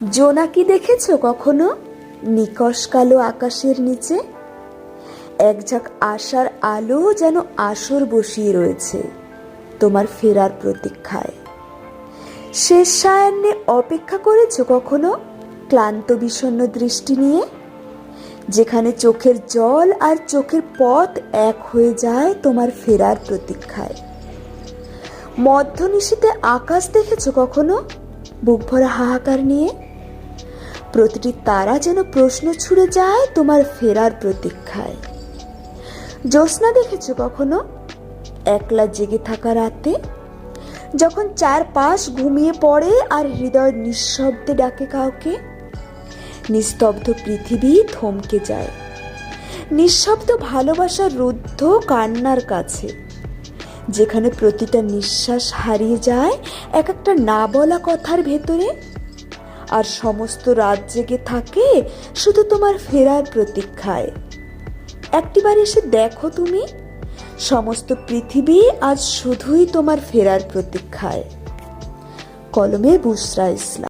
জোনাকি দেখেছো কখনো নিকষ কালো আকাশের নিচে? এক ঝাঁক আশার আলো যেন আসর বসিয়ে রয়েছে তোমার ফেরার প্রতীক্ষায়। শেষ সায়ান্নে অপেক্ষা করেছো কখনো ক্লান্ত বিষণ্ণ দৃষ্টি নিয়ে, যেখানে চোখের জল আর চোখের পথ এক হয়ে যায় তোমার ফেরার প্রতীক্ষায়। মধ্যনিশীতে আকাশ দেখেছো কখনো বুক ভরা হাহাকার নিয়ে? প্রতিটি তারা যেন প্রশ্ন ছুড়ে যায় তোমার ফেরার প্রতীক্ষায়। জ্যোৎস্না দেখেছো কখনো একলা জেগে থাকা রাতে, যখন চারপাশ ঘুমিয়ে পড়ে আর হৃদয় নিঃশব্দে ডাকে কাউকে? নিস্তব্ধ পৃথিবী থমকে যায় নিঃশব্দ ভালোবাসার রুদ্ধ কান্নার কাছে, যেখানে প্রতিটা নিঃশ্বাস হারিয়ে যায় এক একটা না বলা কথার ভেতরে, আর সমস্ত রাত জেগে থাকে শুধু তোমার ফেরার প্রতীক্ষায়। একটিবার এসে দেখো তুমি, সমস্ত পৃথিবী আজ শুধুই তোমার ফেরার প্রতীক্ষায়। কলমে বুশরা ইসলাম।